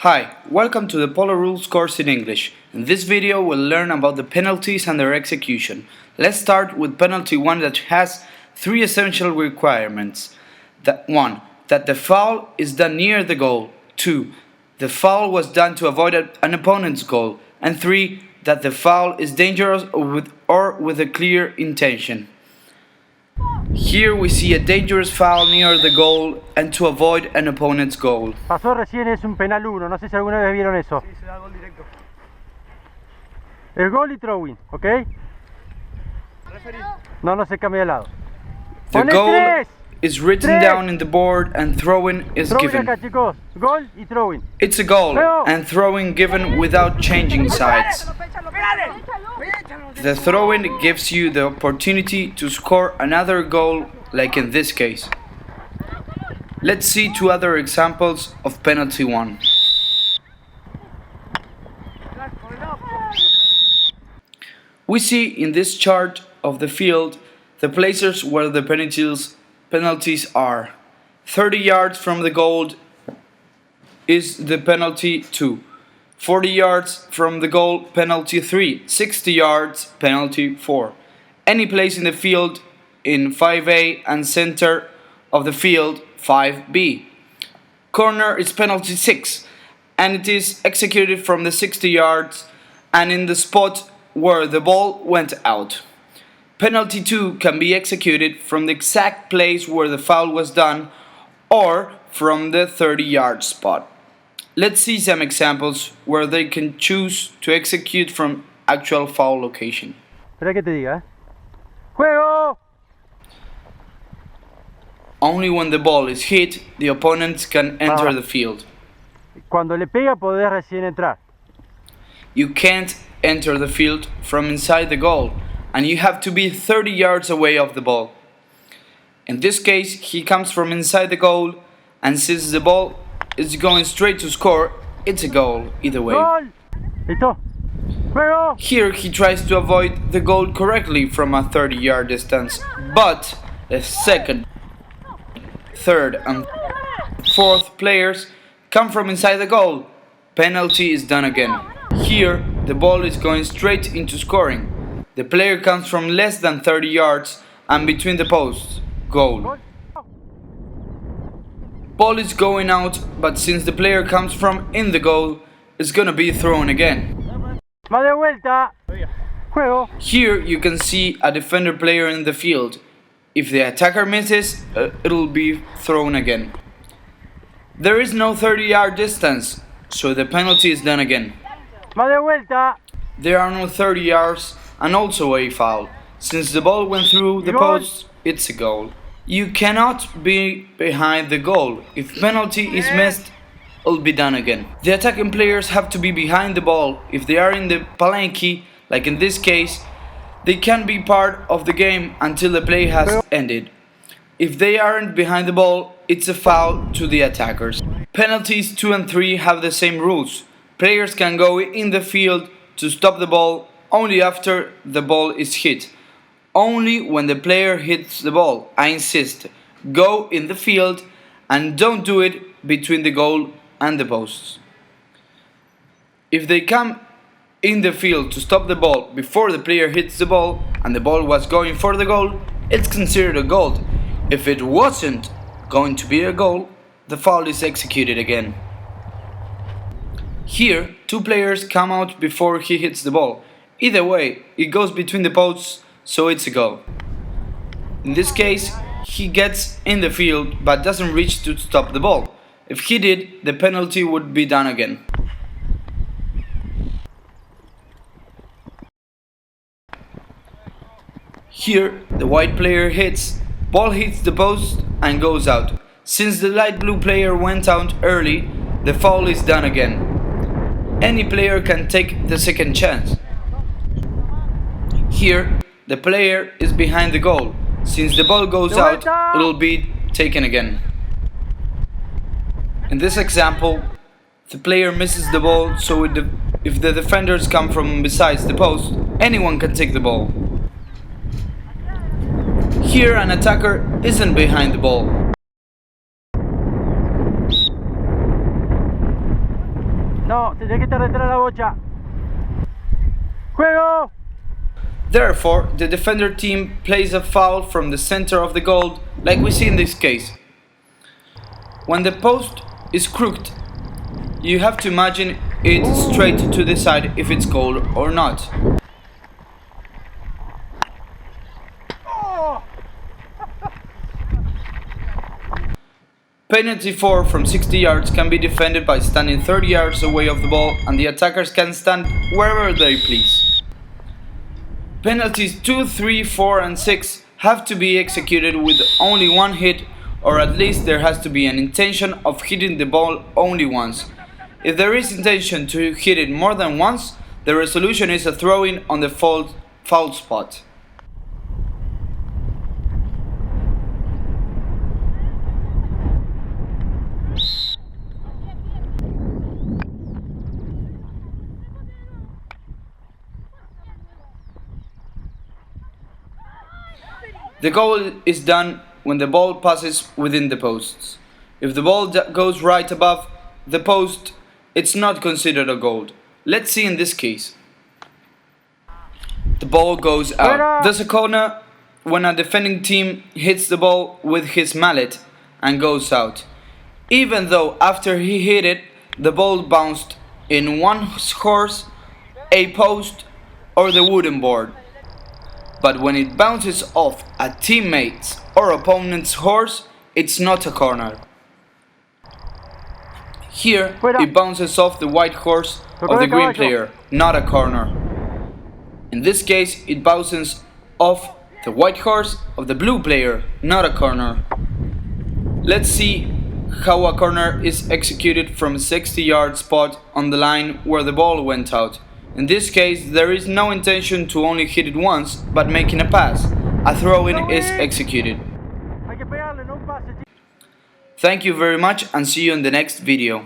Hi, welcome to the Polo Rules course in English. In this video we'll learn about the penalties and their execution. Let's start with penalty 1 that has 3 essential requirements. 1. That the foul is done near the goal. 2. The foul was done to avoid an opponent's goal. And 3. That the foul is dangerous or with a clear intention. Here we see a dangerous foul near the goal and to avoid an opponent's goal. Pasó recién, es un penal 1, no sé si alguna vez vieron eso. Sí, se da gol directo. Es gol y throwing, ¿ok? No se cambia de lado. The goal is written down in the board and throwing is given. Acá, chicos. Gol y throwing. It's a goal and throwing given without changing sides. The throwing gives you the opportunity to score another goal, like in this case. Let's see 2 other examples of penalty 1. We see in this chart of the field the places where the penalties are. 30 yards from the goal is the penalty 2. 40 yards from the goal, penalty 3. 60 yards, penalty 4. Any place in the field in 5A and center of the field, 5B. Corner is penalty 6 and it is executed from the 60 yards and in the spot where the ball went out. Penalty 2 can be executed from the exact place where the foul was done or from the 30-yard spot. Let's see some examples where they can choose to execute from actual foul location. Espera que te diga. ¡Juego! Only when the ball is hit, the opponents can enter the field. Cuando le pega podés recién entrar. You can't enter the field from inside the goal, and you have to be 30 yards away of the ball. In this case, he comes from inside the goal, and since the ball is going straight to score, it's a goal either way. Gol. Listo. Juego. Here he tries to avoid the goal correctly from a 30-yard distance, but the second, third and fourth players come from inside the goal. Penalty is done again. Here the ball is going straight into scoring. The player comes from less than 30 yards and between the posts. Goal. Ball is going out, but since the player comes from in the goal, it's gonna be thrown again. Va de vuelta. Juego. Here you can see a defender player in the field. If the attacker misses, it'll be thrown again. There is no 30-yard distance, so the penalty is done again. Va de vuelta. There are no 30 yards and also a foul. Since the ball went through the post, it's a goal. You cannot be behind the goal. If penalty is missed, it'll be done again. The attacking players have to be behind the ball. If they are in the palanque, like in this case, they can be part of the game until the play has ended. If they aren't behind the ball, it's a foul to the attackers. Penalties 2 and 3 have the same rules. Players can go in the field to stop the ball only after the ball is hit. Only when the player hits the ball. I insist, go in the field and don't do it between the goal and the posts. If they come in the field to stop the ball before the player hits the ball and the ball was going for the goal, it's considered a goal. If it wasn't going to be a goal, the foul is executed again. Here, 2 players come out before he hits the ball. Either way, it goes between the posts, so it's a goal. In this case, he gets in the field but doesn't reach to stop the ball. If he did, the penalty would be done again. Here, the white player hits, ball hits the post and goes out. Since the light blue player went out early, the foul is done again. Any player can take the second chance. Here, the player is behind the goal. Since the ball goes out, it'll be taken again. In this example, the player misses the ball, so if the defenders come from besides the post, anyone can take the ball. Here, an attacker isn't behind the ball. No, tenés que estar detrás de la bocha. ¡Juego! Therefore, the defender team plays a foul from the center of the goal, like we see in this case. When the post is crooked, you have to imagine it straight to decide if it's goal or not. Penalty 4 from 60 yards can be defended by standing 30 yards away of the ball, and the attackers can stand wherever they please. Penalties 2, 3, 4 and 6 have to be executed with only one hit, or at least there has to be an intention of hitting the ball only once. If there is intention to hit it more than once, the resolution is a throw-in on the foul spot. The goal is done when the ball passes within the posts. If the ball goes right above the post, it's not considered a goal. Let's see in this case. The ball goes out. There's a corner when a defending team hits the ball with his mallet and goes out. Even though after he hit it, the ball bounced in one horse, a post, or the wooden board. But when it bounces off a teammate's or opponent's horse, it's not a corner. Here, it bounces off the white horse of the green player, not a corner. In this case, it bounces off the white horse of the blue player, not a corner. Let's see how a corner is executed from a 60-yard spot on the line where the ball went out. In this case, there is no intention to only hit it once, but making a pass. A throw-in is executed. Thank you very much and see you in the next video.